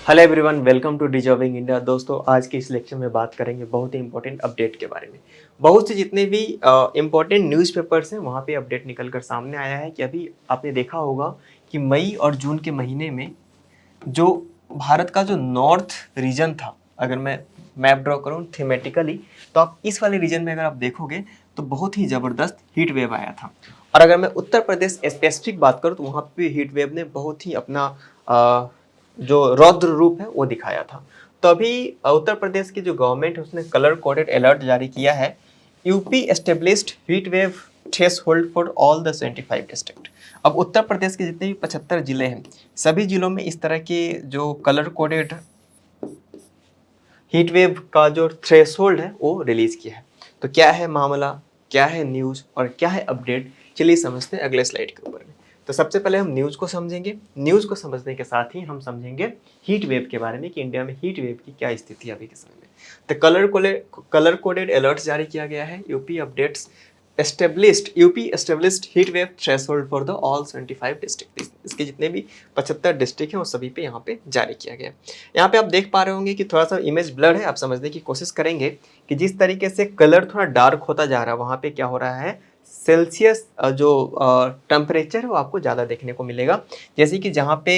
Hello everyone, welcome to deserving India. दोस्तों, आज के इस लेक्चर में बात करेंगे बहुत ही इंपॉर्टेंट अपडेट के बारे में। बहुत से जितने भी इंपॉर्टेंट न्यूज़पेपर्स हैं वहाँ पे अपडेट निकल कर सामने आया है कि अभी आपने देखा होगा कि मई और जून के महीने में जो भारत का जो नॉर्थ रीजन था, अगर मैं मैप ड्रॉ करूँ थीमेटिकली, तो आप इस वाले रीजन में अगर आप देखोगे तो बहुत ही ज़बरदस्त हीट वेव आया था। और अगर मैं उत्तर प्रदेश स्पेसिफिक बात करूँ तो वहाँ पे हीट वेव ने बहुत ही अपना जो रौद्र रूप है वो दिखाया था। तो अभी उत्तर प्रदेश की जो गवर्नमेंट है उसने कलर कोडेड अलर्ट जारी किया है। UP established heat wave threshold for all the 25 district. अब उत्तर प्रदेश के जितने भी 75 जिले हैं, सभी जिलों में इस तरह के जो कलर कोडेड हीट वेव का जो थ्रेशोल्ड है वो रिलीज किया है। तो क्या है मामला, क्या है न्यूज़ और क्या है अपडेट, चलिए समझते हैं अगले स्लाइड के ऊपर में। तो सबसे पहले हम न्यूज़ को समझेंगे। न्यूज़ को समझने के साथ ही हम समझेंगे हीट वेव के बारे में कि इंडिया में हीट वेव की क्या स्थिति है अभी के समय में। तो कलर कोडेड अलर्ट जारी किया गया है। UP established heat wave threshold for the all 75 district. इसके जितने भी 75 डिस्ट्रिक्ट हैं वो सभी पे यहाँ पे जारी किया गया है। यहाँ पे आप देख पा रहे होंगे कि थोड़ा सा इमेज ब्लर है, आप समझने की कोशिश करेंगे कि जिस तरीके से कलर थोड़ा डार्क होता जा रहा है वहाँ पे क्या हो रहा है, सेल्सियस जो टेम्परेचर है वो आपको ज़्यादा देखने को मिलेगा। जैसे कि जहाँ पे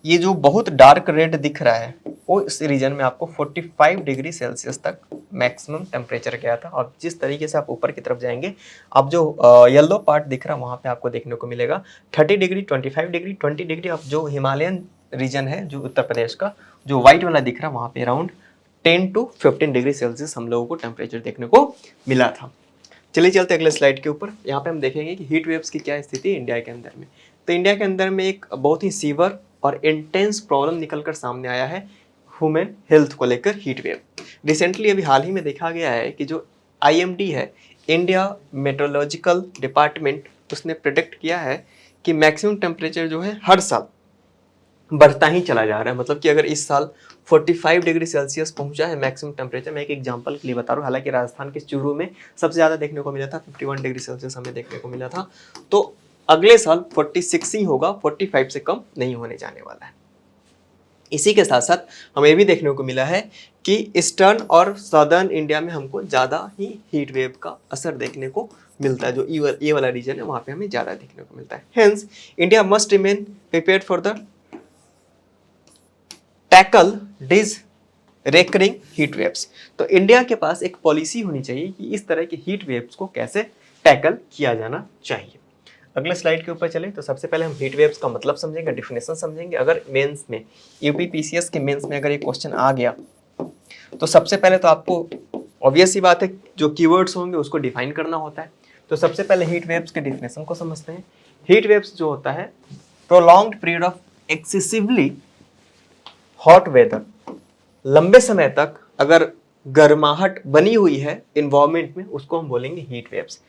ये जो बहुत डार्क रेड दिख रहा है वो इस रीजन में आपको 45 डिग्री सेल्सियस तक मैक्सिमम टेम्परेचर गया था। और जिस तरीके से आप ऊपर की तरफ जाएंगे, आप जो येलो पार्ट दिख रहा है वहाँ पे आपको देखने को मिलेगा 30 डिग्री, 25 डिग्री, 20 डिग्री। अब जो हिमालयन रीजन है जो उत्तर प्रदेश का, जो व्हाइट वाला दिख रहा है वहाँ पे अराउंड 10 to 15 डिग्री सेल्सियस हम लोगों को टेम्परेचर देखने को मिला था। चलिए चलते अगले स्लाइड के ऊपर। यहाँ पे हम देखेंगे कि हीट वेव्स की क्या स्थिति है इंडिया के अंदर में। तो इंडिया के अंदर में एक बहुत ही सीवर और इंटेंस प्रॉब्लम निकलकर सामने आया है ह्यूमन हेल्थ को लेकर, हीट वेव। रिसेंटली अभी हाल ही में देखा गया है कि जो IMD है, इंडिया मेट्रोलॉजिकल डिपार्टमेंट, उसने प्रिडिक्ट किया है कि मैक्सिमम टेम्परेचर जो है हर साल बढ़ता ही चला जा रहा है। मतलब कि अगर इस साल 45 डिग्री सेल्सियस पहुंचा है मैक्सिमम टेम्परेचर, मैं एक एग्जांपल के लिए बता रहा हूँ, हालांकि राजस्थान के चूरू में सबसे ज़्यादा देखने को मिला था, 51 डिग्री सेल्सियस हमें देखने को मिला था। तो अगले साल 46 ही होगा, 45 से कम नहीं होने जाने वाला है। इसी के साथ साथ हमें भी देखने को मिला है कि ईस्टर्न और सदर्न इंडिया में हमको ज़्यादा ही हीट वेव का असर देखने को मिलता है। जो ये वाला रीजन है वहाँ पे हमें ज़्यादा देखने को मिलता है। Hence India must remain prepared for the tackle these recurring heat waves. तो इंडिया के पास एक पॉलिसी होनी चाहिए कि इस तरह के हीट वेव्स को कैसे टैकल किया जाना चाहिए। अगले स्लाइड के ऊपर चले तो सबसे पहले हम हीट वेव्स का मतलब समझेंगे, डिफिनेशन समझेंगे। अगर मेंस में, यूपी PCS के मेंस में अगर ये क्वेश्चन आ गया तो सबसे पहले तो आपको ऑब्वियस सी बात है जो कीवर्ड्स होंगे उसको डिफाइन करना होता है। तो सबसे पहले हीट वेव्स के डिफिनेशन को समझते हैं। हीट वेव्स जो होता है, prolonged period of excessively hot weather, लंबे समय तक अगर गर्माहट बनी हुई है इन्वायरमेंट में, उसको हम बोलेंगे हीट वेव्स।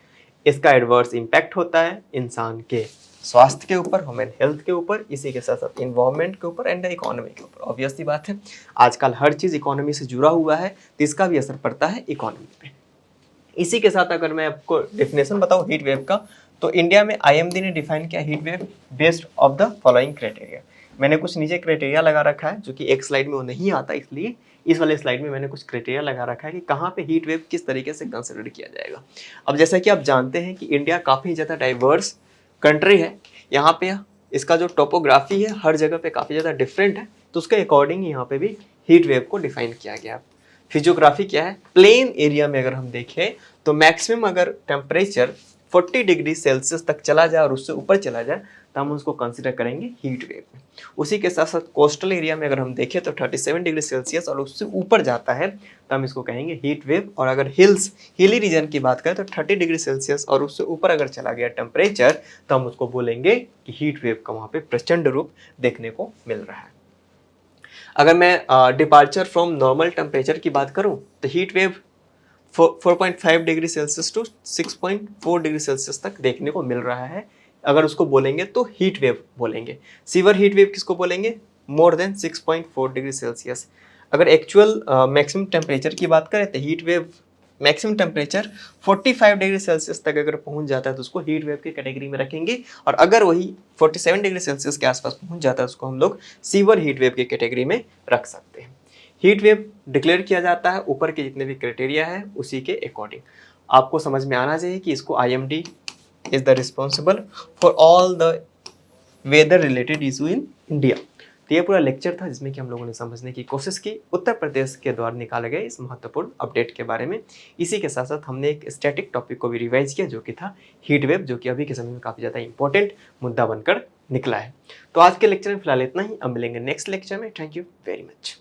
इसका एडवर्स इम्पैक्ट होता है इंसान के स्वास्थ्य के ऊपर, ह्यूमन हेल्थ के ऊपर, इसी के साथ साथ इन्वायरमेंट के ऊपर एंड इकोनॉमी के ऊपर। ऑब्वियस सी बात है, आजकल हर चीज़ इकोनॉमी से जुड़ा हुआ है तो इसका भी असर पड़ता है इकोनॉमी पे। इसी के साथ अगर मैं आपको डेफिनेशन बताऊँ हीट वेव का, तो इंडिया में IMD ने डिफाइन किया heat wave based of the following criteria. मैंने कुछ नीचे क्राइटेरिया लगा रखा है जो कि एक स्लाइड में वो नहीं आता, इसलिए इस वाले स्लाइड में मैंने कुछ क्राइटेरिया लगा रखा है कि कहाँ पे हीट वेव किस तरीके से कंसिडर किया जाएगा। अब जैसा कि आप जानते हैं कि इंडिया काफ़ी ज़्यादा डाइवर्स कंट्री है। यहाँ पे इसका जो टोपोग्राफी है हर जगह पे काफ़ी ज़्यादा डिफरेंट है, तो उसके अकॉर्डिंग यहाँ पे भी हीट वेव को डिफाइन किया गया। फिजियोग्राफी क्या है, प्लेन एरिया में अगर हम देखें तो मैक्सिमम अगर टेम्परेचर 40 डिग्री सेल्सियस तक चला जाए और उससे ऊपर चला जाए तो हम उसको कंसिडर करेंगे हीट वेव में। उसी के साथ साथ कोस्टल एरिया में अगर हम देखें तो 37 डिग्री सेल्सियस और उससे ऊपर जाता है तो हम इसको कहेंगे हीट वेव। और अगर हिली रीजन की बात करें तो 30 डिग्री सेल्सियस और उससे ऊपर अगर चला गया टेम्परेचर तो हम उसको बोलेंगे कि हीट वेव का वहाँ पे प्रचंड रूप देखने को मिल रहा है। अगर मैं डिपार्चर फ्रॉम नॉर्मल टेम्परेचर की बात करूं तो heat wave 4.5 degree Celsius to 6.4 degree Celsius तक देखने को मिल रहा है। अगर उसको बोलेंगे तो हीट वेव बोलेंगे। सीवर हीट वेव किसको बोलेंगे, मोर देन 6.4 डिग्री सेल्सियस। अगर एक्चुअल मैक्सिमम टेम्परेचर की बात करें तो heat wave maximum temperature 45 degree Celsius तक अगर पहुंच जाता है तो उसको हीट वेव की कैटेगरी में रखेंगे, और अगर वही 47 डिग्री सेल्सियस के आसपास पहुंच जाता है उसको हम लोग सीवर हीट वेव की कैटेगरी में रख सकते हैं। हीट वेव डिक्लेयर किया जाता है ऊपर के जितने भी क्राइटेरिया है उसी के अकॉर्डिंग। आपको समझ में आना चाहिए कि इसको IMD is the responsible for all the weather related issue in India. तो ये पूरा लेक्चर था जिसमें कि हम लोगों ने समझने की कोशिश की उत्तर प्रदेश के द्वारा निकाले गए इस महत्वपूर्ण अपडेट के बारे में। इसी के साथ साथ हमने एक स्टैटिक टॉपिक को भी रिवाइज किया जो कि था हीट वेव, जो कि अभी के समय में काफ़ी ज़्यादा इंपॉर्टेंट मुद्दा बनकर निकला है। तो आज के लेक्चर में फिलहाल इतना ही, अब मिलेंगे नेक्स्ट लेक्चर में। Thank you very much.